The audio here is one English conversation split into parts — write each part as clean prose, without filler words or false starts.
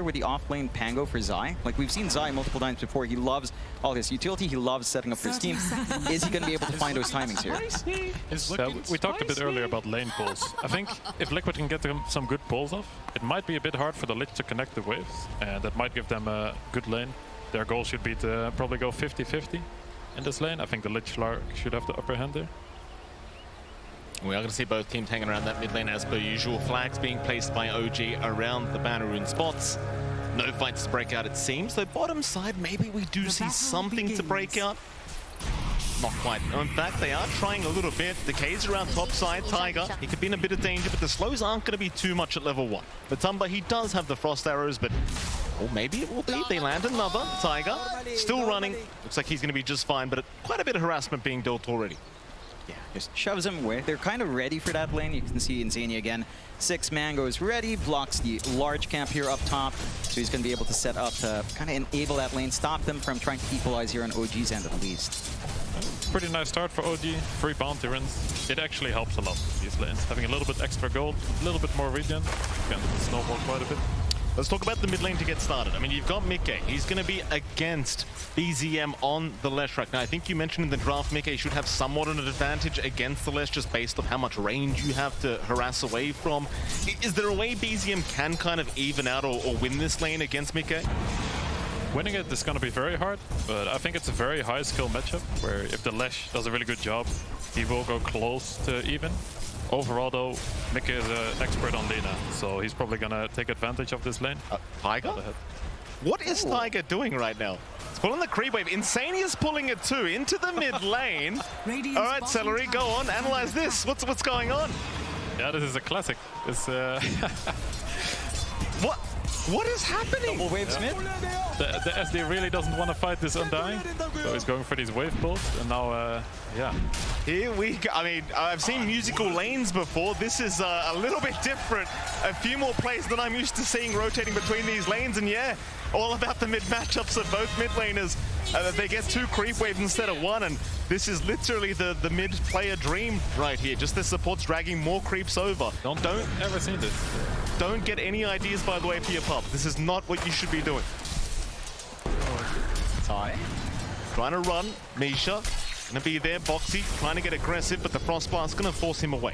with the off-lane Pango for Zai. Like, we've seen Zai multiple times before. He loves all this utility. He loves setting up for his team. Is he going to be able to find those timings here? We talked a bit earlier about lane pulls. I think if Liquid can get them some good pulls off, it might be a bit hard for the Lich to connect the waves, and that might give them a good lane. Their goal should be to probably go 50-50 in this lane. I think the Lich should have the upper hand there. We are going to see both teams hanging around that mid lane as per usual. Flags being placed by OG around the banner rune spots. No fights to break out, it seems. Though bottom side, maybe we do see something to break out. Not quite. In fact, they are trying a little bit. Decay's around top side. Tiger, he could be in a bit of danger, but the slows aren't going to be too much at level 1. Matumba, he does have the frost arrows, but or maybe it will be. They land another. Tiger, still running. Looks like he's going to be just fine, but quite a bit of harassment being dealt already. Yeah, just shoves him away. They're kind of ready for that lane. You can see Insania again. 6-man goes ready, blocks the large camp here up top. So he's going to be able to set up to kind of enable that lane, stop them from trying to equalize here on OG's end at least. Pretty nice start for OG. 3 bounty runs. It actually helps a lot with these lanes. Having a little bit extra gold, a little bit more regen, can snowball quite a bit. Let's talk about the mid lane to get started. I mean, you've got Mikke. He's going to be against BZM on the Leshrac. Now, I think you mentioned in the draft, Mikke should have somewhat of an advantage against the Lesh just based on how much range you have to harass away from. Is there a way BZM can kind of even out or win this lane against Mikke? Winning it is going to be very hard, but I think it's a very high skill matchup where if the Lesh does a really good job, he will go close to even. Overall though, Mikke is an expert on Lina, so he's probably going to take advantage of this lane. Tiger? What is Tiger doing right now? It's pulling the creep wave. Insania's pulling it too into the mid lane. All right, Celery, go on, analyze this. What's going on? Yeah, this is a classic. It's What is happening? Double wave Smith. The SD really doesn't want to fight this Undying, so he's going for these wave pulls, and now, yeah. Here we go. I mean, I've seen musical lanes before. This is a little bit different. A few more plays than I'm used to seeing rotating between these lanes, and yeah, all about the mid matchups of both mid laners. They get 2 creep waves instead of 1, and this is literally the mid player dream right here. Just the support's dragging more creeps over. Don't ever seen this. Don't get any ideas, by the way, for your pub. This is not what you should be doing. Ty trying to run. Misha gonna be there. Boxy trying to get aggressive, but the Frostblast's gonna force him away.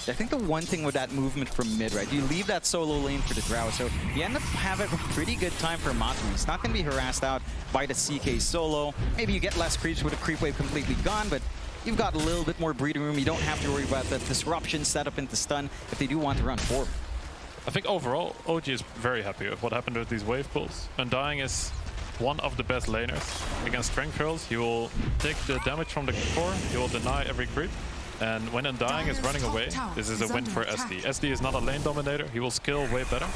I think the one thing with that movement from mid, right, you leave that solo lane for the Drow, so you end up having a pretty good time for Matumi. He's not going to be harassed out by the CK solo. Maybe you get less creeps with a creep wave completely gone, but you've got a little bit more breathing room. You don't have to worry about the disruption set up into stun if they do want to run forward. I think overall, OG is very happy with what happened with these wave pulls. Undying is one of the best laners against strength curls. He will take the damage from the core, he will deny every creep. And when Undying is running away, this is a win for SD. SD is not a lane dominator, he will skill way better.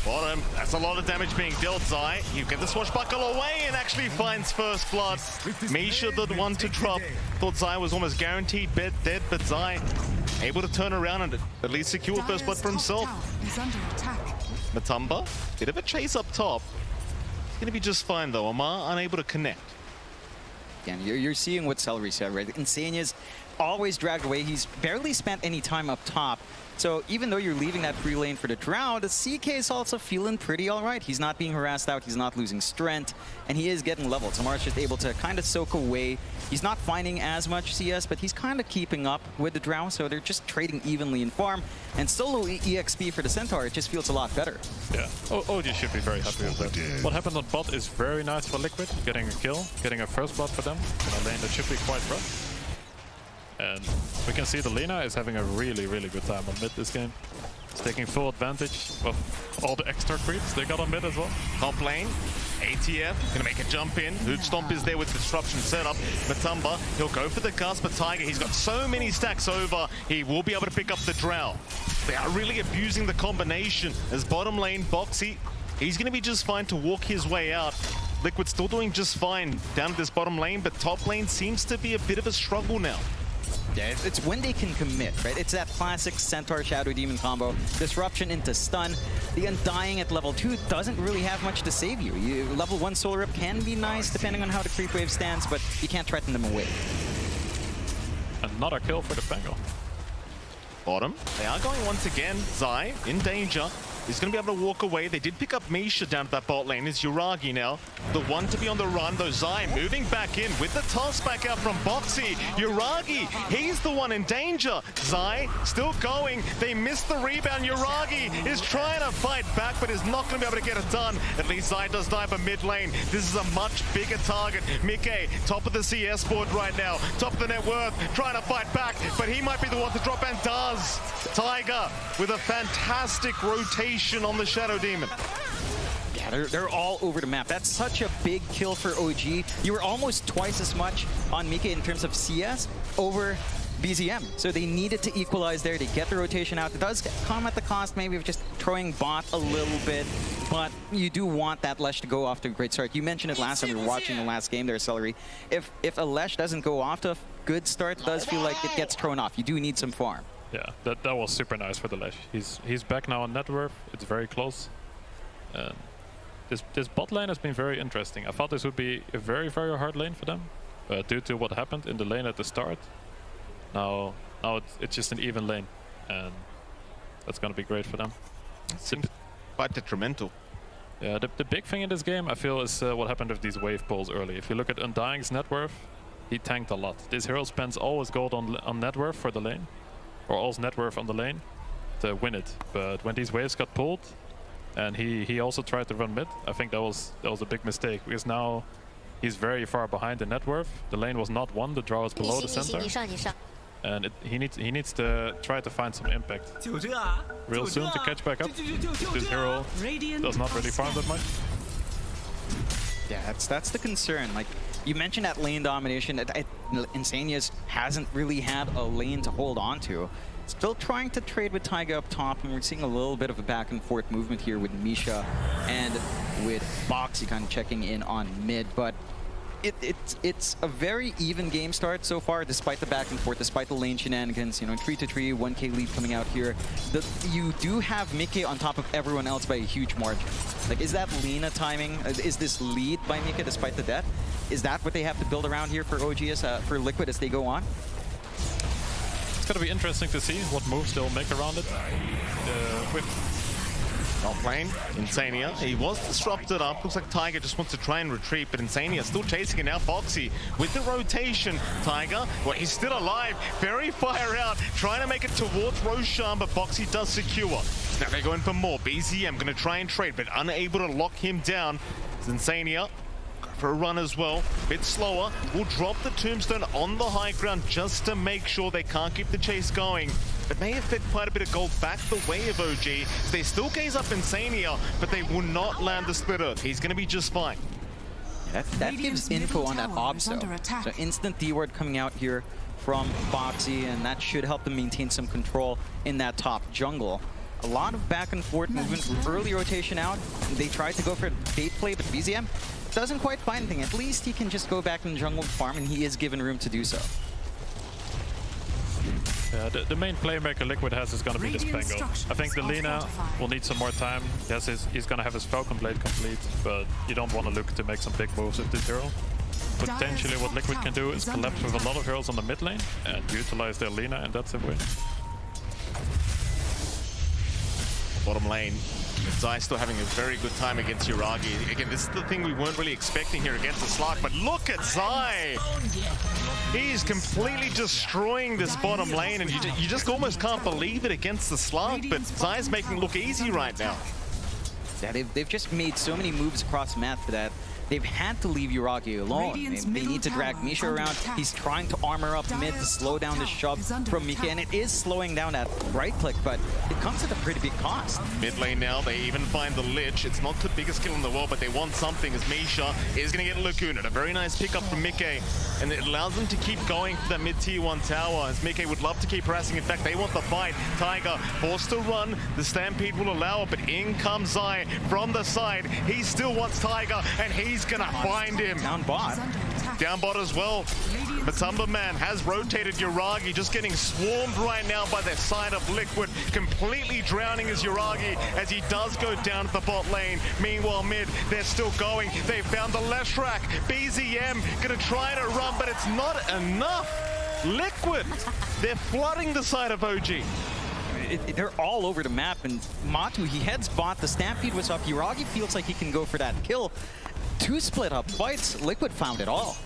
Bottom, that's a lot of damage being dealt, Zai. You get the swashbuckle away and actually finds first blood. Misha the one to drop. Thought Zai was almost guaranteed dead, but Zai able to turn around and at least secure first blood for himself. Matumba, bit of a chase up top. He's gonna be just fine though. Amar unable to connect. Again, you're seeing what Celery said, right? Insania's always dragged away. He's barely spent any time up top. So even though you're leaving that free lane for the Drow, the CK is also feeling pretty all right. He's not being harassed out, he's not losing strength, and he is getting leveled. So Amar's just able to kind of soak away. He's not finding as much CS, but he's kind of keeping up with the Drow, so they're just trading evenly in farm. And solo EXP for the Centaur, it just feels a lot better. Yeah, OG should be very happy with that. What happened on bot is very nice for Liquid, getting a kill, getting a first blood for them in a lane that should be quite rough. And we can see the Lina is having a really, really good time on mid this game. It's taking full advantage of all the extra creeps they got on mid as well. Top lane, ATF, gonna make a jump in. Hoot Stomp is there with disruption setup. Matumba, he'll go for the cast, but Tiger, he's got so many stacks over, he will be able to pick up the Drow. They are really abusing the combination. As bottom lane, Boxy, he's gonna be just fine to walk his way out. Liquid still doing just fine down at this bottom lane, but top lane seems to be a bit of a struggle now. Yeah, it's when they can commit, right? It's that classic Centaur Shadow Demon combo. Disruption into stun. The Undying at level 2 doesn't really have much to save you. Level 1 Solar Rip can be nice depending on how the creep wave stands, but you can't threaten them away. Another kill for the Pango. Bottom, they are going once again. Zai in danger. He's going to be able to walk away. They did pick up Misha down at that bot lane. It's Yuragi now, the one to be on the run, though Zai moving back in with the toss back out from Boxy. Yuragi, he's the one in danger. Zai still going. They missed the rebound. Yuragi is trying to fight back, but is not going to be able to get it done. At least Zai does die for mid lane. This is a much bigger target. Mike, top of the CS board right now, top of the net worth, trying to fight back, but he might be the one to drop, and does. Tiger with a fantastic rotation on the Shadow Demon. Yeah, they're all over the map. That's such a big kill for OG. You were almost twice as much on Mika in terms of CS over BZM. So they needed to equalize there to get the rotation out. It does come at the cost maybe of just throwing bot a little bit, but you do want that Lesh to go off to a great start. You mentioned it last time we were watching the last game there, Celery. If a Lesh doesn't go off to a good start, it does feel like it gets thrown off. You do need some farm. Yeah, that was super nice for the Lesh. He's back now on net worth. It's very close. This bot lane has been very interesting. I thought this would be a very, very hard lane for them, but due to what happened in the lane at the start, now it's just an even lane, and that's going to be great for them. It seems quite detrimental. Yeah, the big thing in this game, I feel, is what happened with these wave pulls early. If you look at Undying's net worth, he tanked a lot. This hero spends all his gold on net worth for the lane, or all his net worth on the lane to win it. But when these waves got pulled, and he also tried to run mid, I think that was a big mistake, because now he's very far behind in net worth. The lane was not won, the draw is below the center. And he needs to try to find some impact real soon to catch back up. This hero does not really farm that much. Yeah, that's the concern. Like you mentioned, that lane domination. Insania's hasn't really had a lane to hold on to. Still trying to trade with Taiga up top, and we're seeing a little bit of a back and forth movement here with Misha and with Boxy kind of checking in on mid, but it's a very even game start so far, despite the back and forth, despite the lane shenanigans. You know, 3-3, 1k lead coming out here. You do have Mike on top of everyone else by a huge margin. Like, is that Lina timing? Is this lead by Mike despite the death? Is that what they have to build around here for OGS, for Liquid as they go on? It's going to be interesting to see what moves they'll make around it. Top lane, Insania. He was disrupted up. Looks like Tiger just wants to try and retreat, but Insania still chasing it now. Boxy with the rotation. Tiger, well, he's still alive. Very fire out, trying to make it towards Roshan, but Boxy does secure. Now they're going for more. BZM going to try and trade, but unable to lock him down. It's Insania for a run as well. Bit slower. Will drop the tombstone on the high ground just to make sure they can't keep the chase going. It may have fed quite a bit of gold back the way of OG. They still gaze up Insania, but they will not land the split earth. He's going to be just fine. That gives info on that Obso. So instant D-ward coming out here from Boxy, and that should help them maintain some control in that top jungle. A lot of back and forth movement, early rotation out. They tried to go for a bait play, but BZM doesn't quite find anything. At least he can just go back in the jungle farm, and he is given room to do so. Yeah, the main playmaker Liquid has is going to be this Pango. I think the Lina will need some more time. Yes, he's going to have his Falcon Blade complete, but you don't want to look to make some big moves with this hero. Potentially what Liquid can do is collapse with a lot of heroes on the mid lane and utilize their Lina, and that's a win. Bottom lane, Zai still having a very good time against Yuragi. Again, this is the thing we weren't really expecting here against the Slark, but look at Zai! He's completely destroying this bottom lane, and you just almost can't believe it against the Slark, but Zai's making it look easy right now. Yeah, they've just made so many moves across the map for that. They've had to leave Yuragi alone. They need to drag Misha around. He's trying to armor up mid to slow down the shove from Mika, and it is slowing down that right click, but it comes at a pretty big cost. Mid lane now, they even find the Lich. It's not the biggest kill in the world, but they want something, as Misha is going to get Lacuna. A very nice pickup from Mike, and it allows them to keep going for that mid tier 1 tower, as Mike would love to keep harassing. In fact, they want the fight. Tiger forced to run. The Stampede will allow it, but in comes Zai from the side. He still wants Tiger, and he's gonna find him. Down bot. Down bot as well. Matumba Man has rotated Yuragi, just getting swarmed right now by the side of Liquid, completely drowning his Yuragi as he does go down to the bot lane. Meanwhile, mid, they're still going. They found the Leshrac. BZM gonna try to run, but it's not enough. Liquid, they're flooding the side of OG. they're all over the map, and Matu, he heads bot, the Stampede was up, Yuragi feels like he can go for that kill. 2 split up fights, Liquid found it all.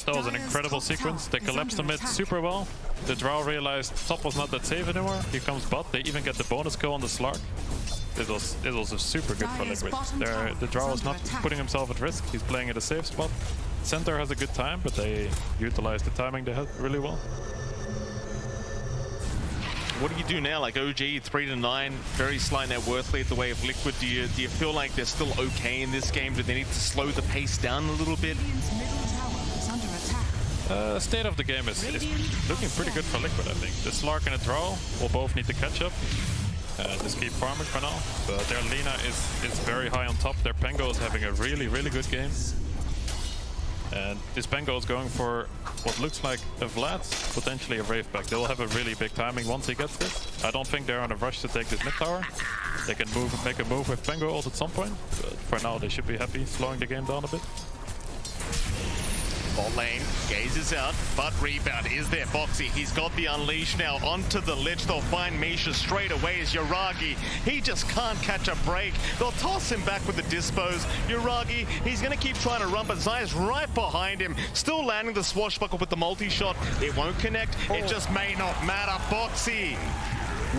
That was an incredible sequence. They collapsed the mid super well. The Drow realized top was not that safe anymore. Here comes bot. They even get the bonus kill on the Slark. It was a super good for Liquid. The Drow is not putting himself at risk. He's playing at a safe spot. Center has a good time, but they utilize the timing they had really well. What do you do now? Like OG 3-9, very slight net worth lead the way of Liquid. Do you feel like they're still okay in this game? Do they need to slow the pace down a little bit? State of the game is looking pretty good for Liquid, I think. The Slark and the Drow will both need to catch up. Just keep farming for now. But their Lina is very high on top. Their Pengo is having a really, really good game. And this Pengo is going for what looks like a Vlad, potentially a Wraith back. They will have a really big timing once he gets this. I don't think they're on a rush to take this mid tower. They can make a move with Pengo ult at some point. But for now, they should be happy slowing the game down a bit. Bot lane gazes out, but rebound is there. Boxy, he's got the unleash now onto the ledge. They'll find Misha straight away as Yuragi. He just can't catch a break. They'll toss him back with the dispos. Yuragi, he's going to keep trying to run, but Zaya's right behind him. Still landing the swashbuckle with the multi-shot. It won't connect. It just may not matter. Boxy,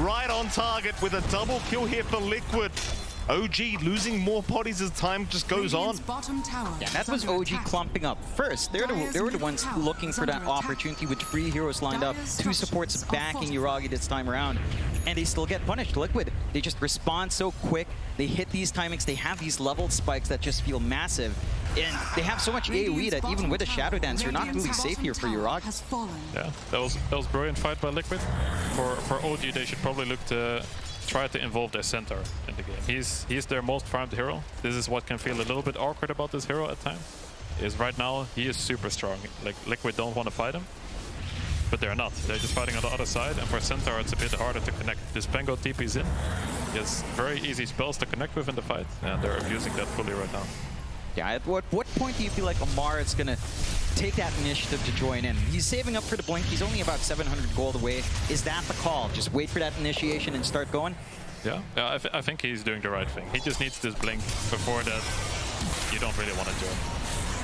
right on target with a double kill here for Liquid. OG losing more bodies as time just goes on. Yeah, that was OG clumping up first. They were the ones looking for that opportunity with 3 heroes lined up, 2 supports backing Yuragi this time around, and they still get punished. Liquid, they just respond so quick. They hit these timings. They have these leveled spikes that just feel massive, and they have so much AoE that even with a Shadow Dance, you're not really safe here for Yuragi. Yeah, that was brilliant fight by Liquid. For OG, they should probably look to try to involve their center in the game. He's their most farmed hero. This is what can feel a little bit awkward about this hero at times. Is right now he is super strong. Like Liquid don't want to fight him, but they're not. They're just fighting on the other side, and for center it's a bit harder to connect. This Pengo TP's in. He has very easy spells to connect with in the fight, and they're abusing that fully right now. Yeah, at what point do you feel like Amar is going to take that initiative to join in? He's saving up for the blink. He's only about 700 gold away. Is that the call? Just wait for that initiation and start going? Yeah, I think he's doing the right thing. He just needs this blink. Before that, you don't really want to join.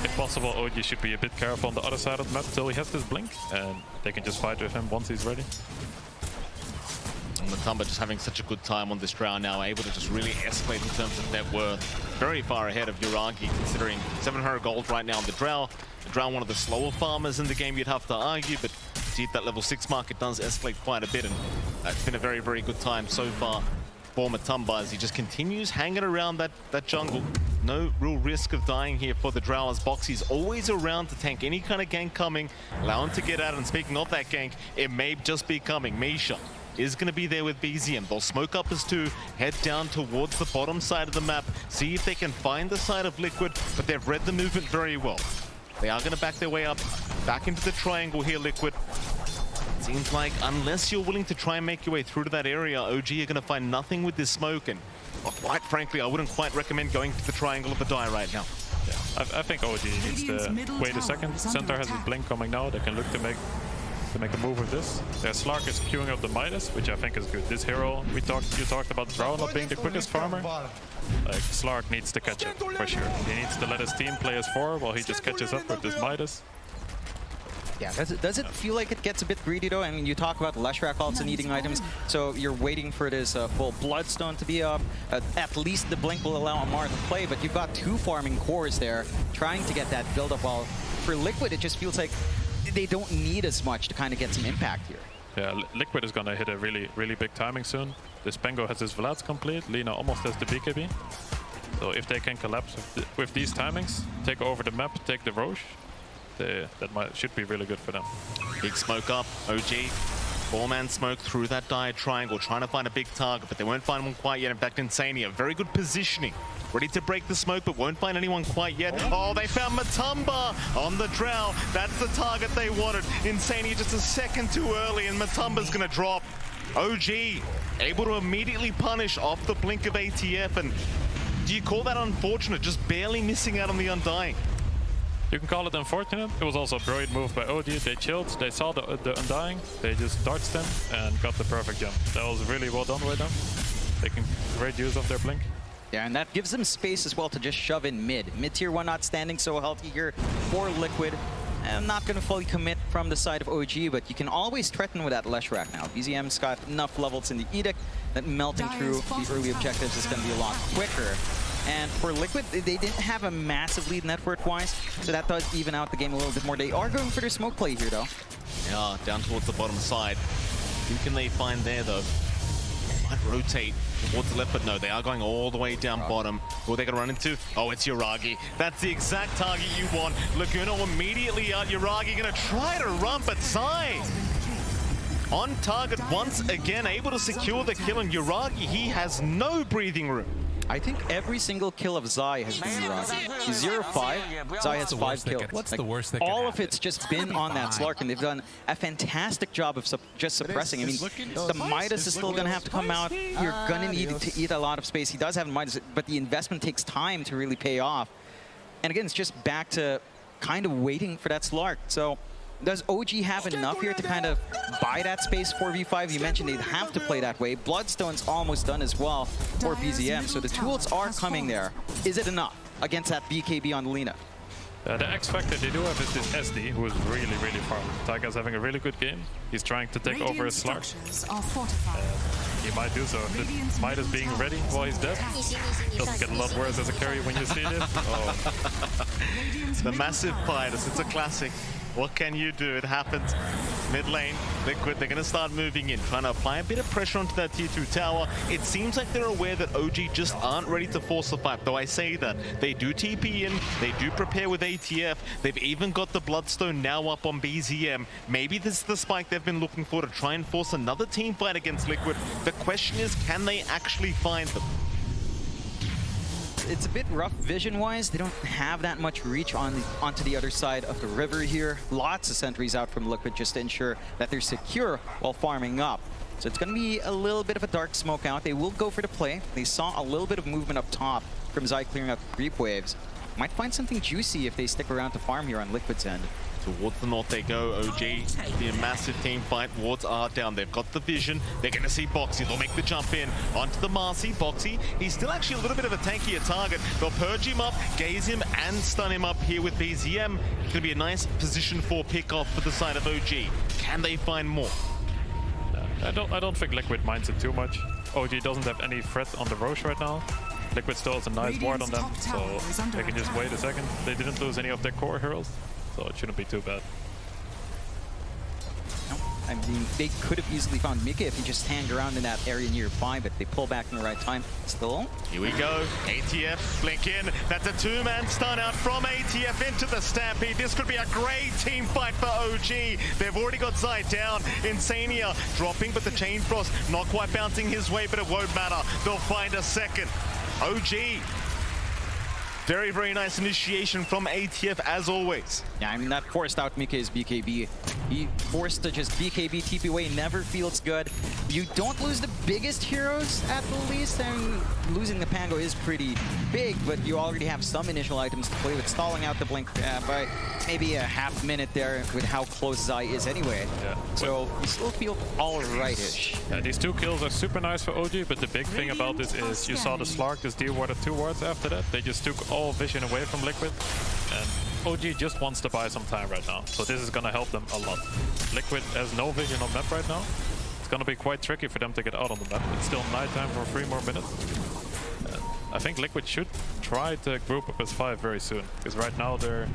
If possible, OG should be a bit careful on the other side of the map till he has this blink, and they can just fight with him once he's ready. Matamba just having such a good time on this round now, able to just really escalate in terms of net worth. Very far ahead of Yuragi, considering 700 gold right now on the Drow. The Drow, one of the slower farmers in the game, you'd have to argue, but to hit that level 6 mark, it does escalate quite a bit, and it's been a very, very good time so far for Matamba as he just continues hanging around that jungle. No real risk of dying here for the Drow, as Boxy's always around to tank any kind of gank coming, allow him to get out, and speaking of that gank, it may just be coming. Misha is going to be there with BZM. They'll smoke up as 2, head down towards the bottom side of the map, see if they can find the side of Liquid, but they've read the movement very well. They are going to back their way up, back into the triangle here, Liquid. Seems like unless you're willing to try and make your way through to that area, OG are going to find nothing with this smoke, and quite frankly, I wouldn't quite recommend going to the triangle of the die right now. Yeah, I think OG needs to wait a second. Center has his blink coming now. They can look to make a move with this. Their Slark is queuing up the Midas, which I think is good. This hero, you talked about Drow not being the quickest farmer. Like, Slark needs to catch up, for sure. He needs to let his team play as 4 while he just catches up with this Midas. Yeah, does it feel like it gets a bit greedy though? I mean, you talk about Leshrac also needing items, so you're waiting for this full Bloodstone to be up. At least the Blink will allow Amar to play, but you've got 2 farming cores there trying to get that build up, while for Liquid it just feels like they don't need as much to kind of get some impact here. Yeah, Liquid is gonna hit a really, really big timing soon. This Pengo has his Vlads complete, Lina almost has the BKB. So if they can collapse with these timings, take over the map, take the Roche, should be really good for them. Big smoke up, OG. 4-man smoke through that dire triangle, trying to find a big target, but they won't find one quite yet. In fact, Insania, very good positioning. Ready to break the smoke, but won't find anyone quite yet. Oh, they found Matamba on the Drow. That's the target they wanted. Insania just a second too early, and Matamba's gonna drop. OG able to immediately punish off the blink of ATF, and do you call that unfortunate? Just barely missing out on the Undying. You can call it unfortunate. It was also a brilliant move by OG. They chilled, they saw the Undying, they just dodged them and got the perfect jump. That was really well done by them. Taking great use of their blink. Yeah, and that gives them space as well to just shove in mid. Mid-tier 1 not standing so healthy here for Liquid. I'm not going to fully commit from the side of OG, but you can always threaten with that Leshrac now. BZM's got enough levels in the Edict that melting through the early objectives is going to be a lot quicker. And for Liquid, they didn't have a massive lead network-wise, so that does even out the game a little bit more. They are going for their smoke play here, though. Yeah, down towards the bottom side. Who can they find there, though? Might rotate towards the left, but no, they are going all the way down bottom. Who are they going to run into? Oh, it's Yuragi. That's the exact target you want. Laguna immediately out. Yuragi going to try to run, but Zai on target once again, able to secure the kill. And Yuragi, he has no breathing room. I think every single kill of Zai has been Yuragi. He's 0-5, Zai has 5 kills. What's the worst that can all happen? of it's just been on that Slark, and they've done a fantastic job of just suppressing. I mean, the Midas is still going to have to come out. You're going to need to eat a lot of space. He does have Midas, but the investment takes time to really pay off. And again, it's just back to kind of waiting for that Slark. So does OG have enough here to kind of buy that space 4v5? You mentioned they'd have to play that way. Bloodstone's almost done as well for BZM, so the tools are coming there. Is it enough against that BKB on Lina? The X factor they do have is this SD, who is really, really farming. Taiga's having a really good game. He's trying to take over his Slark. He might do so. If Midas being ready while he's dead doesn't get a lot worse as a carry when you see this. Oh. The massive Midas, it's a classic. What can you do? It happens. Mid lane, Liquid, they're going to start moving in, trying to apply a bit of pressure onto that tier 2 tower. It seems like they're aware that OG just aren't ready to force the fight, though I say that. They do TP in, they do prepare with ATF, they've even got the Bloodstone now up on BZM. Maybe this is the spike they've been looking for to try and force another team fight against Liquid. The question is, can they actually find them? It's a bit rough vision-wise. They don't have that much reach onto the other side of the river here. Lots of sentries out from Liquid just to ensure that they're secure while farming up. So it's going to be a little bit of a dark smoke out. They will go for the play. They saw a little bit of movement up top from Zai clearing up creep waves. Might find something juicy if they stick around to farm here on Liquid's end. Towards the north they go. OG, be a massive team fight. Wards are down. They've got the vision. They're going to see Boxy. They'll make the jump in onto the Marcy. Boxy, he's still actually a little bit of a tankier target. They'll purge him up, gaze him, and stun him up here with BZM. It's going to be a nice position for pickoff for the side of OG. Can they find more? I don't think Liquid minds it too much. OG doesn't have any threat on the Roche right now. Liquid still has a nice ward on them, so they can just wait a second. They didn't lose any of their core heroes, so it shouldn't be too bad. I mean, they could have easily found Mika if he just hanged around in that area nearby, but they pull back in the right time. Still. Here we go. ATF, blink in. That's a two-man stun out from ATF into the Stampede. This could be a great team fight for OG. They've already got Zai down. Insania dropping, but the Chain Frost not quite bouncing his way, but it won't matter. They'll find a second. OG. Very, very nice initiation from ATF as always. Yeah, I mean, that forced out Mika's BKB. He forced to just BKB TP away, never feels good. You don't lose the biggest heroes at the least, and losing the Pango is pretty big, but you already have some initial items to play with, stalling out the Blink by maybe a half minute there with how close Zai is anyway. Yeah. So you still feel all right-ish. Yeah, these 2 kills are super nice for OG, but the big thing about this is you saw the Slark just deal warded 2 wards after that. They just took all vision away from Liquid, and OG just wants to buy some time right now, so this is going to help them a lot. Liquid has no vision on map right now. It's going to be quite tricky for them to get out on the map. It's still nighttime for 3 more minutes. I think Liquid should try to group up as 5 very soon, because right now they're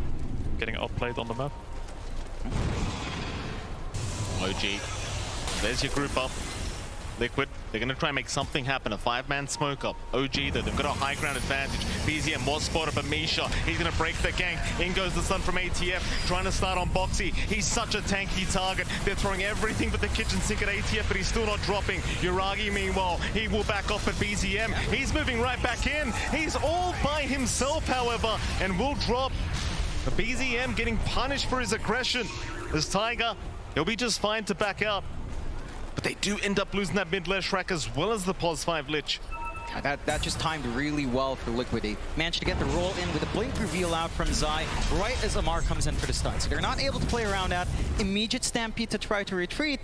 getting outplayed on the map. OG, there's your group up. Liquid, they're going to try and make something happen. A 5-man smoke up. OG, though, they've got a high ground advantage. BZM was spotted, but Misha, he's going to break the gank. In goes the stun from ATF, trying to start on Boxy. He's such a tanky target. They're throwing everything but the kitchen sink at ATF, but he's still not dropping. Yuragi, meanwhile, he will back off at BZM. He's moving right back in. He's all by himself, however, and will drop. But BZM getting punished for his aggression. As Tiger, he'll be just fine to back out. But they do end up losing that mid Leshrac as well as the Pos 5 Lich. That just timed really well for Liquid. They managed to get the roll in with a blink reveal out from Zai right as Amar comes in for the stun. So they're not able to play around that. Immediate stampede to try to retreat.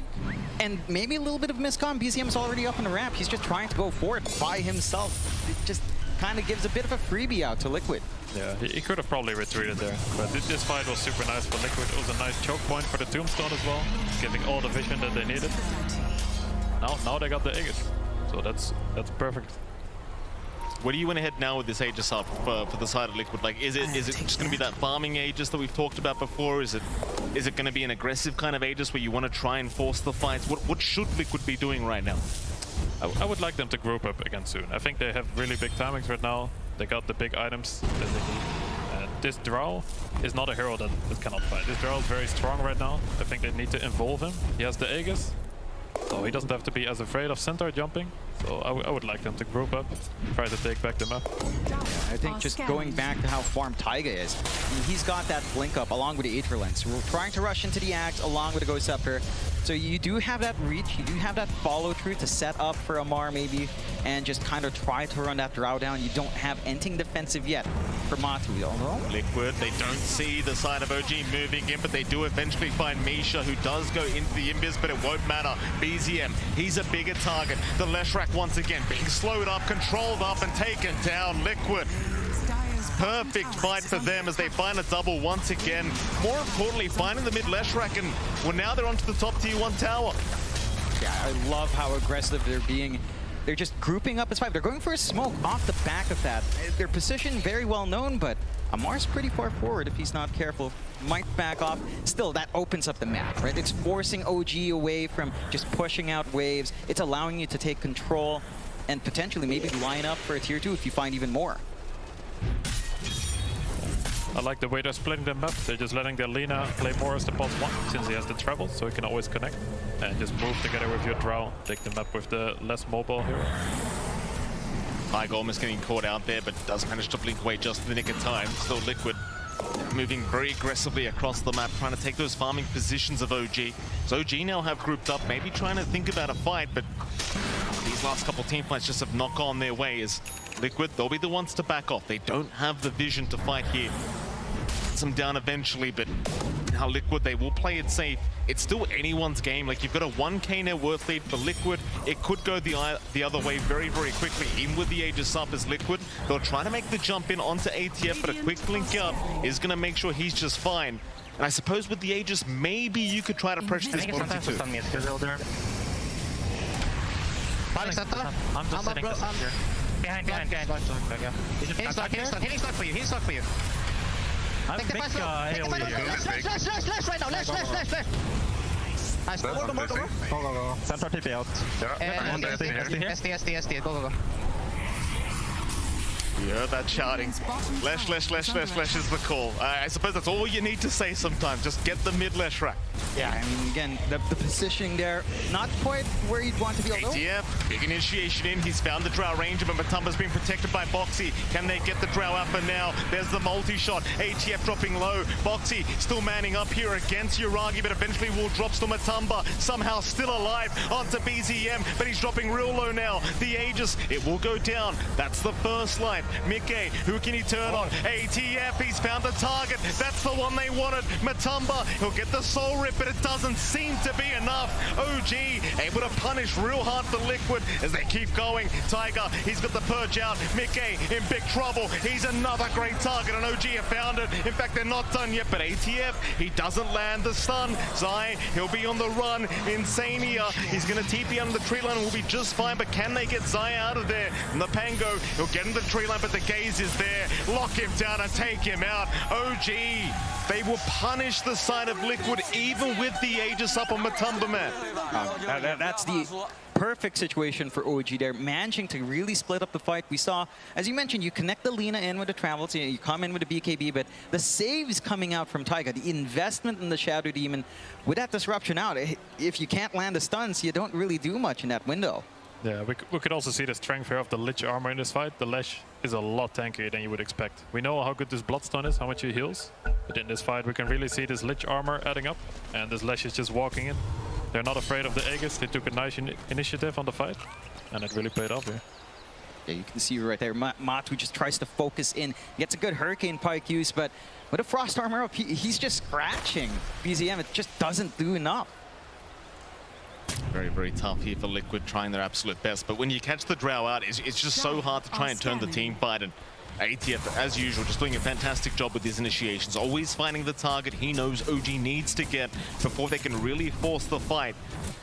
And maybe a little bit of miscom. BZM's already up on the ramp. He's just trying to go for it by himself. It just kind of gives a bit of a freebie out to Liquid. Yeah, he could have probably retreated there. But this fight was super nice for Liquid. It was a nice choke point for the Tombstone as well, giving all the vision that they needed. Now they got the Aegis. So that's perfect. Where do you want to head now with this Aegis up for the side of Liquid? Like, is it just going to be that farming Aegis that we've talked about before? Is it going to be an aggressive kind of Aegis where you want to try and force the fights? What should Liquid be doing right now? I would like them to group up again soon. I think they have really big timings right now. They got the big items that they need. And this Drow is not a hero that cannot fight. This Drow is very strong right now. I think they need to involve him. He has the Aegis, so he doesn't have to be as afraid of centaur jumping. So I would like them to group up, try to take back the map. I think just going back to how farmed Taiga is, he's got that blink up along with the Aether Lens. We're trying to rush into the Axe along with the Ghost Scepter. So you do have that reach, you do have that follow through to set up for Amar maybe, and just kind of try to run that Drow down. You don't have anything defensive yet for Matui, although Liquid, they don't see the side of OG moving in, but they do eventually find Misha, who does go into the Invis, but it won't matter. BZM, he's a bigger target. The Leshrac once again being slowed up, controlled up, and taken down. Liquid. Perfect fight for them as they find a double once again. More importantly, finding the mid Leshrac, and well, now they're onto the top tier 1 tower. yeah, I love how aggressive they're being. They're just grouping up as 5. They're going for a smoke off the back of that. Their position very well known, but Amar's pretty far forward if he's not careful. Might back off. Still, that opens up the map, right? It's forcing OG away from just pushing out waves. It's allowing you to take control and potentially maybe line up for a tier 2 if you find even more. I like the way they're splitting the map. They're just letting their Lina play more as the boss 1, since he has the travel, so he can always connect. And just move together with your Drow, take the map with the less mobile hero. Tiger almost getting caught out there, but does manage to blink away just in the nick of time. Still Liquid moving very aggressively across the map, trying to take those farming positions of OG. So OG now have grouped up, maybe trying to think about a fight, but these last couple team fights just have not gone their way. As Liquid, they'll be the ones to back off. They don't have the vision to fight here. Gets them down eventually, but now Liquid, they will play it safe. It's still anyone's game. Like, you've got a 1k net worth lead for Liquid. It could go the other way very, very quickly. Even with the Aegis up as Liquid, they'll try to make the jump in onto ATF, but a quick blink up is going to make sure he's just fine. And I suppose with the Aegis, maybe you could try to pressure this bottom too. I'm just sitting here. Behind. He's stuck for you. I'm big AoE here. Slash right now. Slash. Nice. Go. Center TP out. SD. Go. You heard that shouting. Lesh is the call. I suppose that's all you need to say sometimes. Just get the mid Leshrac. Yeah, I mean, again, the positioning there, not quite where you'd want to be. ATF, big initiation in. He's found the Drow Ranger, but Matumba's being protected by Boxy. Can they get the Drow out for now? There's the multi-shot. ATF dropping low. Boxy still manning up here against Uragi, but eventually will drops to Matumba. Somehow still alive onto BZM, but he's dropping real low now. The Aegis, it will go down. That's the first life. Mickey, who can he turn on? ATF, he's found the target. That's the one they wanted. Matumba, he'll get the soul rip, but it doesn't seem to be enough. OG able to punish real hard for Liquid as they keep going. Tiger, he's got the purge out. Mickey in big trouble. He's another great target, and OG have found it. In fact, they're not done yet, but ATF, he doesn't land the stun. Zai, he'll be on the run. Insania, he's going to TP under the tree line and will be just fine, but can they get Zai out of there? And the Pango, he'll get into the tree line, but the gaze is there. Lock him down and take him out. OG, they will punish the side of Liquid even with the Aegis up on Matumba, man. That's the perfect situation for OG there, managing to really split up the fight. We saw, as you mentioned, you connect the Lina in with the travels, you come in with the BKB, but the saves coming out from Taiga, the investment in the Shadow Demon, with that disruption out, if you can't land the stuns, you don't really do much in that window. Yeah, we could also see the strength here of the Lich armor in this fight. The Lesh is a lot tankier than you would expect. We know how good this Bloodstone is, how much he heals. But in this fight, we can really see this Lich armor adding up. And this Lesh is just walking in. They're not afraid of the Aegis. They took a nice initiative on the fight. And it really paid off here. Yeah, you can see right there, Matu just tries to focus in, gets a good Hurricane Pike use, but with a Frost Armor up, he's just scratching BZM. It just doesn't do enough. Very, very tough here for Liquid, trying their absolute best. But when you catch the Drow out, it's just so hard to try and turn the team fight. And ATF, as usual, just doing a fantastic job with his initiations, always finding the target he knows OG needs to get before they can really force the fight.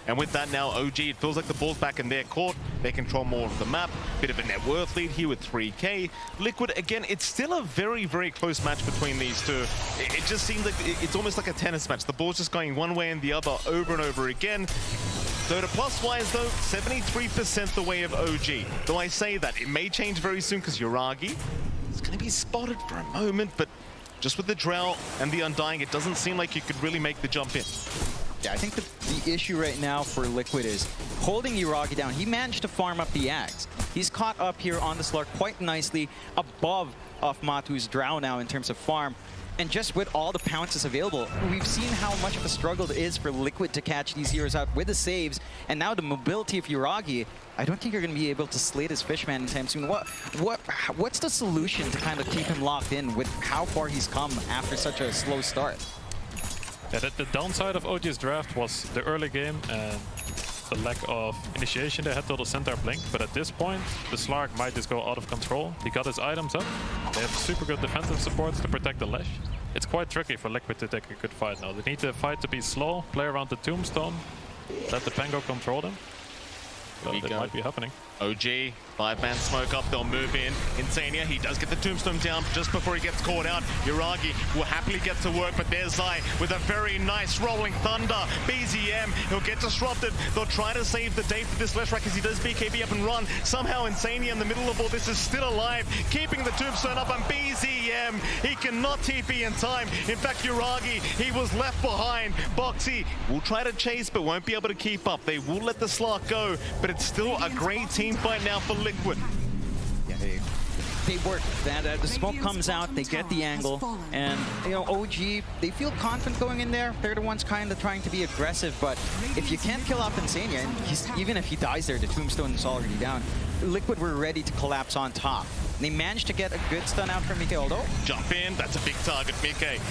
And with that now, OG, it feels like the ball's back in their court. They control more of the map. Bit of a net worth lead here with 3K. Liquid, again, it's still a very, very close match between these two. It just seems like it's almost like a tennis match. The ball's just going one way and the other over and over again. DOTA plus-wise, though, 73% the way of OG. Though I say that, it may change very soon because Yuragi is going to be spotted for a moment, but just with the Drow and the Undying, it doesn't seem like you could really make the jump in. Yeah, I think the issue right now for Liquid is holding Yuragi down. He managed to farm up the Ags. He's caught up here on the Slark quite nicely above of Matu's Drow now in terms of farm. And just with all the pounces available, we've seen how much of a struggle it is for Liquid to catch these heroes out with the saves. And now the mobility of Yuragi, I don't think you're going to be able to slay this Fishman anytime soon. What's the solution to kind of keep him locked in with how far he's come after such a slow start? Yeah, the downside of OG's draft was the early game and the lack of initiation they had till the center blink. But at this point, the Slark might just go out of control. He got his items up. They have super good defensive supports to protect the Lash. It's quite tricky for Liquid to take a good fight now. They need the fight to be slow, play around the Tombstone, let the Pango control them. So that might be happening. OG, 5-man smoke up, they'll move in. Insania, he does get the Tombstone down just before he gets caught out. Yuragi will happily get to work, but there's Zai with a very nice rolling thunder. BZM, he'll get disrupted. They'll try to save the day for this Leshrac as he does BKB up and run. Somehow Insania in the middle of all this is still alive, keeping the Tombstone up, and BZM, he cannot TP in time. In fact, Yuragi, he was left behind. Boxy will try to chase, but won't be able to keep up. They will let the Slark go, but it's still a great team fight now for Liquid. Yeah, they work. The smoke comes out, they get the angle, and you know, OG, they feel confident going in there. They're the ones kind of trying to be aggressive, but if you can't kill off Insania, and even if he dies there, the Tombstone is already down. Liquid were ready to collapse on top. They managed to get a good stun out from Mike, although. Jump in, that's a big target, Mike.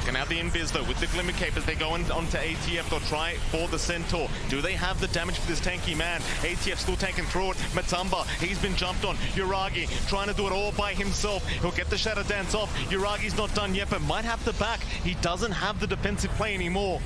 Can have the invis though with the Glimmer Cape as they go onto ATF. They'll try for the Centaur. Do they have the damage for this tanky man? ATF still tanking through it. Matamba, he's been jumped on. Yuragi trying to do it all by himself. He'll get the Shadow Dance off. Yuragi's not done yet, but might have to back. He doesn't have the defensive play anymore.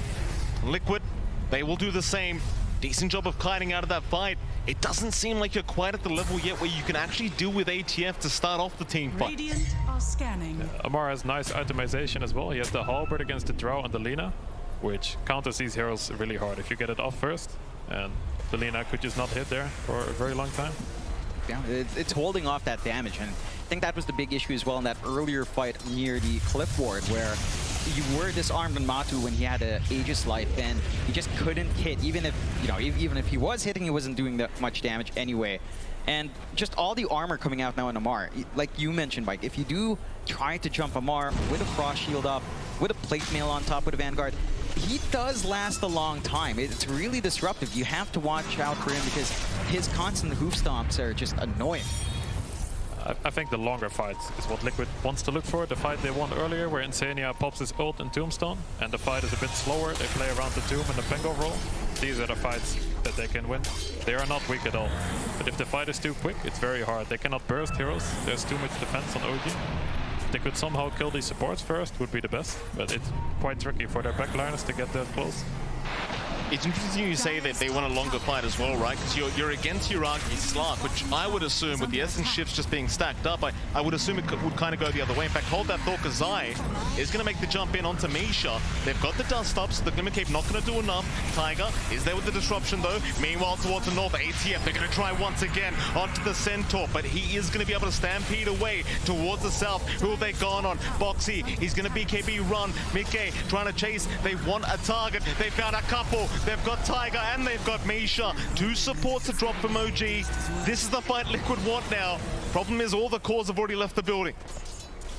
Liquid, they will do the same. Decent job of kiting out of that fight. It doesn't seem like you're quite at the level yet where you can actually deal with ATF to start off the team fight. Radiant are scanning. Amar has nice itemization as well. He has the Halberd against the Drow and the Lina, which counters these heroes really hard if you get it off first. And the Lina could just not hit there for a very long time. Yeah, it's holding off that damage, and I think that was the big issue as well in that earlier fight near the cliff ward, where you were disarmed on Matu when he had an Aegis life, and he just couldn't hit. Even if, you know, even if he was hitting, he wasn't doing that much damage anyway. And just all the armor coming out now in Amar, like you mentioned, Mike, if you do try to jump Amar with a Frost Shield up, with a Plate Mail on top with a Vanguard, he does last a long time. It's really disruptive. You have to watch out for him because his constant hoof stomps are just annoying. I think the longer fights is what Liquid wants to look for. The fight they won earlier where Insania pops his ult and Tombstone, and the fight is a bit slower. They play around the Tomb and the Pango roll. These are the fights that they can win. They are not weak at all. But if the fight is too quick, it's very hard. They cannot burst heroes. There's too much defense on OG. If they could somehow kill these supports first, would be the best. But it's quite tricky for their backliners to get that close. It's interesting you say that they want a longer fight as well, right? Because you're against Yuragi's Slark, which I would assume, with the Essence shifts just being stacked up, I would assume it would kind of go the other way. In fact, hold that thought, because Zai is going to make the jump in onto Misha. They've got the dust up, so the Glimmer Cape not going to do enough. Tiger is there with the disruption, though. Meanwhile, towards the north, ATF, they're going to try once again onto the Centaur, but he is going to be able to stampede away towards the south. Who have they gone on? Boxy, he's going to BKB run. Mickey trying to chase. They want a target. They found a couple. They've got Tiger and they've got Misha. 2 supports to drop from OG. This is the fight Liquid want now. Problem is all the cores have already left the building.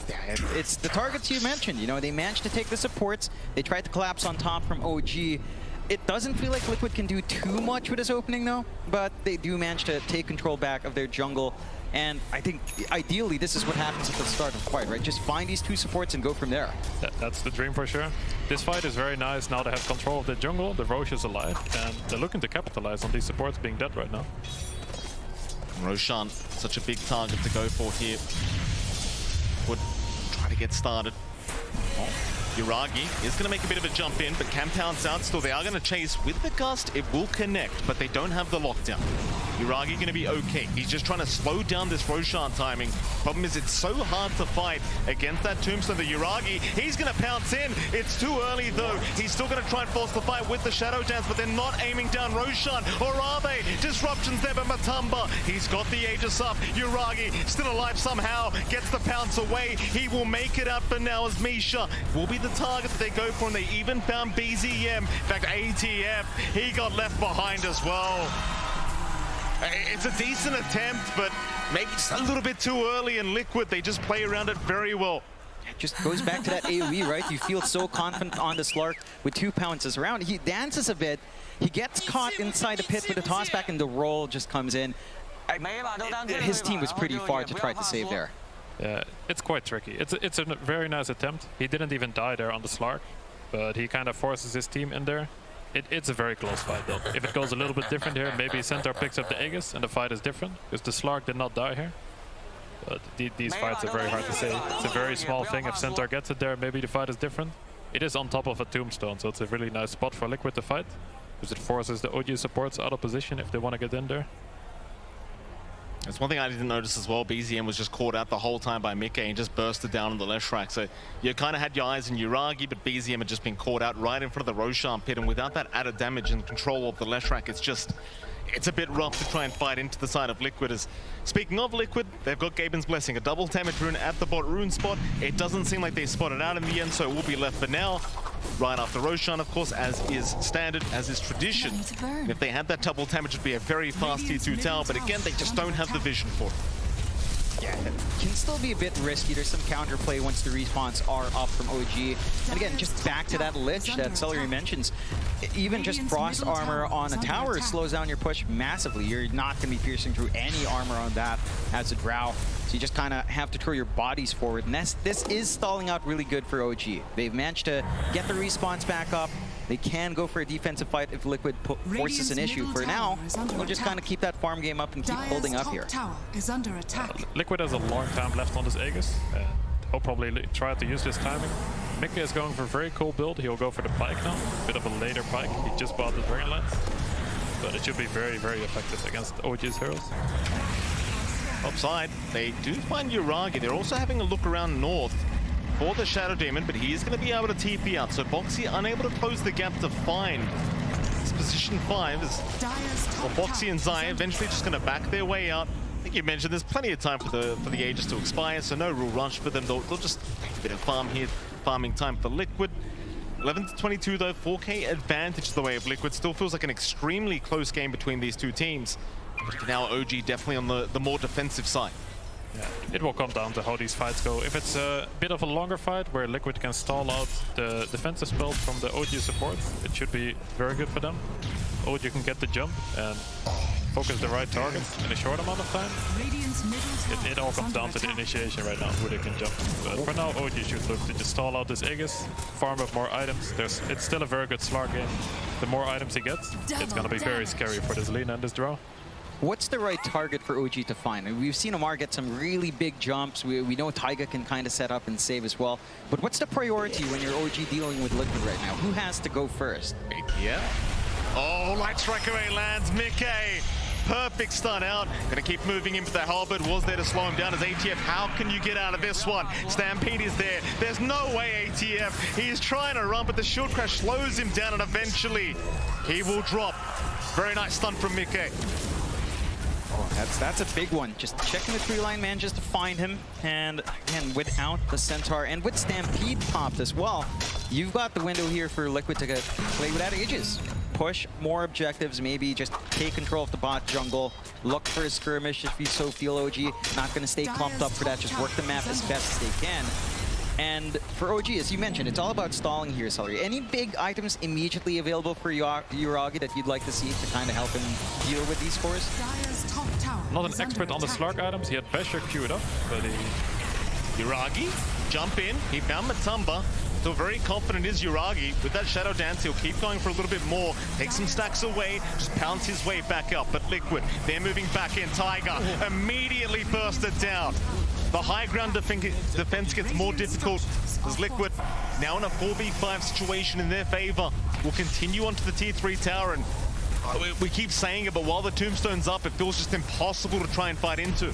Yeah, it's the targets you mentioned. You know, they managed to take the supports. They tried to collapse on top from OG. It doesn't feel like Liquid can do too much with his opening though, but they do manage to take control back of their jungle. And I think ideally this is what happens at the start of the fight, right? Just find these two supports and go from there. That's the dream for sure. This fight is very nice. Now they have control of the jungle, the Roche is alive, and they're looking to capitalize on these supports being dead right now. Roshan, such a big target to go for here. Would try to get started. Oh. Yuragi is going to make a bit of a jump in, but can pounce out. Still, they are going to chase with the gust. It will connect, but they don't have the lockdown. Yuragi going to be okay. He's just trying to slow down this Roshan timing. Problem is, it's so hard to fight against that Tombstone. The Yuragi, he's going to pounce in. It's too early, though. He's still going to try and force the fight with the Shadow Dance, but they're not aiming down Roshan. Or are they? Disruptions there by Matamba. He's got the Aegis up. Yuragi still alive somehow. Gets the pounce away. He will make it up for now as Misha will be the target that they go for, and they even found BZM. In fact, ATF, he got left behind as well. It's a decent attempt, but maybe just a little bit too early, and Liquid, they just play around it very well. It just goes back to that AoE, right? You feel so confident on the Slark with 2 pounces around. He dances a bit. He gets caught inside the pit with a toss back, and the roll just comes in. His team was pretty far to try to save there. Yeah, it's quite tricky. It's a very nice attempt. He didn't even die there on the Slark, but he kind of forces his team in there. It's a very close fight though. If it goes a little bit different here, maybe Centaur picks up the Aegis and the fight is different, because the Slark did not die here. But these fights are very hard to say. It's a very small thing. If Centaur gets it there, maybe the fight is different. It is on top of a Tombstone, so it's a really nice spot for Liquid to fight, because it forces the OG supports out of position if they want to get in there. That's one thing I didn't notice as well. BZM was just caught out the whole time by Mikke and just bursted down on the left track. So you kind of had your eyes on Yuragi, but BZM had just been caught out right in front of the Roshan pit. And without that added damage and control of the left track, it's a bit rough to try and fight into the side of Liquid. Speaking of Liquid, they've got Gaben's Blessing, a double damage rune at the bot rune spot. It doesn't seem like they spotted out in the end, so it will be left for now. Right after Roshan, of course, as is standard, as is tradition. And if they had that double damage, it would be a very fast tier 2 tower, but again, they just don't have the vision for it. Yeah, it can still be a bit risky. There's some counterplay once the respawns are up from OG. And again, just back to that Lich that Celery mentions. Even just frost armor on a tower slows down your push massively. You're not going to be piercing through any armor on that as a Drow. So you just kind of have to throw your bodies forward. And this is stalling out really good for OG. They've managed to get the respawns back up. They can go for a defensive fight if Liquid forces an issue. For now, we'll just kind of keep that farm game up and keep holding up here. Liquid has a long time left on this Aegis, and he'll probably try to use this timing. Mikke is going for a very cool build. He'll go for the Pike now, a bit of a later Pike. He just bought the Dragon Lance, but it should be very, very effective against OG's heroes. Upside, they do find Yuragi. They're also having a look around north for the Shadow Demon, but he is going to be able to TP out. So Boxy unable to close the gap to find this position 5. Well, Boxy and Zai eventually just going to back their way out. I think you mentioned there's plenty of time for the Aegis to expire, so no real rush for them. They'll just take a bit of farm here, farming time for Liquid. 11-22 though, 4K advantage the way of Liquid. Still feels like an extremely close game between these two teams. But for now, OG definitely on the more defensive side. Yeah, it will come down to how these fights go. If it's a bit of a longer fight where Liquid can stall out the defensive spells from the OG support, it should be very good for them. OG can get the jump and focus the right target in a short amount of time. It all comes down to the initiation right now, who they can jump. But for now, OG should look to just stall out this Aegis, farm up more items. It's still a very good Slark game. The more items he gets, it's going to be very scary for this Lina and this Drow. What's the right target for OG to find? And we've seen Amar get some really big jumps. We know Taiga can kind of set up and save as well. But what's the priority when you're OG dealing with Liquid right now? Who has to go first? Yeah. Oh, light strike away lands. Mikke. Perfect stun out. Gonna keep moving in, but the halberd was there to slow him down as ATF. How can you get out of this one? Stampede is there. There's no way ATF. He's trying to run, but the shield crash slows him down, and eventually he will drop. Very nice stun from Mikke. Oh, that's a big one. Just checking the tree line, man, just to find him. And again, without the Centaur and with Stampede popped as well, you've got the window here for Liquid to play without Aegis. Push more objectives, maybe just take control of the bot jungle, look for a skirmish if you so feel. OG not going to stay clumped up for that, just work the map as best as they can. And for OG, as you mentioned, it's all about stalling here, Celery. Any big items immediately available for Yuragi that you'd like to see to kind of help him deal with these cores? Not an expert on the Slug items. He had Basher queued up, but he... Yuragi, jump in. He found Matumba. So very confident is Yuragi. With that Shadow Dance, he'll keep going for a little bit more. Take some stacks away, just pounce his way back up. But Liquid, they're moving back in. Tiger immediately bursted down. The high ground defense gets more difficult as Liquid, now in a 4v5 situation in their favor, will continue onto the T3 tower. And we keep saying it, but while the tombstone's up, it feels just impossible to try and fight into.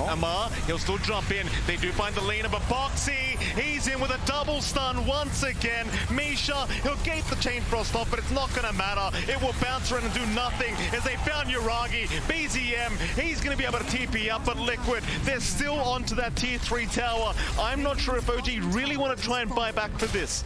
Amar, he'll still jump in. They do find the Lina, but Boxy, he's in with a double stun once again. Misha, he'll gate the Chain Frost off, but it's not going to matter. It will bounce around and do nothing as they found Yuragi. BZM, he's going to be able to TP up, but Liquid, they're still onto that tier 3 tower. I'm not sure if OG really want to try and buy back for this.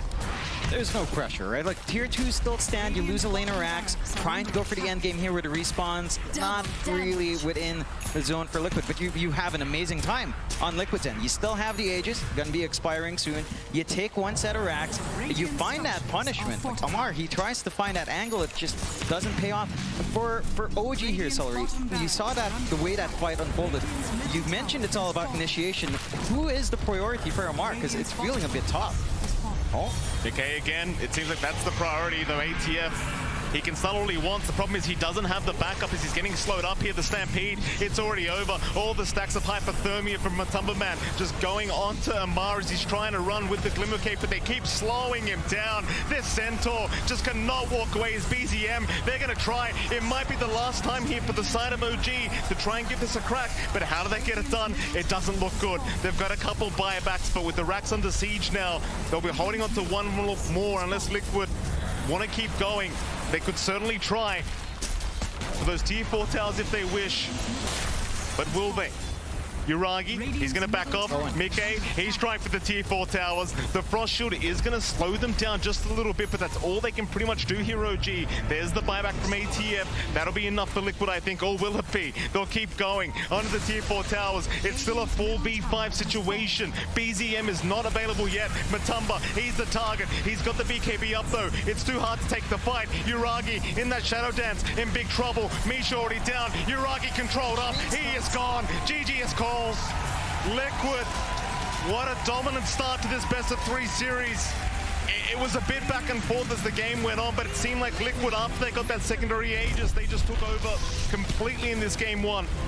There's no pressure, right? Like, tier 2 still stand, you lose a lane or Rax, trying to go for the end game here with the respawns, not really within the zone for Liquid, but you have an amazing time on Liquid's end. You still have the Aegis, gonna be expiring soon. You take one set of Rax, you find that punishment. Like Amar, he tries to find that angle, it just doesn't pay off. For OG here, Celery, you saw that the way that fight unfolded. You mentioned it's all about initiation. Who is the priority for Amar? Because it's feeling a bit tough. Okay, again, it seems like that's the priority, though. ATF, he can stun all he wants. The problem is he doesn't have the backup as he's getting slowed up here. The Stampede, it's already over. All the stacks of hypothermia from Matumba Man just going on to Amar as he's trying to run with the Glimmer Cape, but they keep slowing him down. This Centaur just cannot walk away as BZM. They're going to try. It might be the last time here for the side of OG to try and give this a crack, but how do they get it done? It doesn't look good. They've got a couple buybacks, but with the racks under siege now, they'll be holding on to one more unless Liquid want to keep going. They could certainly try for those tier 4 towers if they wish, but will they? Yuragi, he's going to back off. Mike, he's trying for the tier 4 towers. The Frost Shield is going to slow them down just a little bit, but that's all they can pretty much do here, OG. There's the buyback from ATF. That'll be enough for Liquid, I think, or will it be? They'll keep going onto the tier 4 towers. It's still a 4v5 situation. BZM is not available yet. Matumba, he's the target. He's got the BKB up, though. It's too hard to take the fight. Yuragi in that Shadow Dance, in big trouble. Misha already down. Yuragi controlled up. He is gone. GG is called. Liquid, what a dominant start to this best of 3 series. It was a bit back and forth as the game went on, but it seemed like Liquid, after they got that secondary Aegis, they just took over completely in this game 1.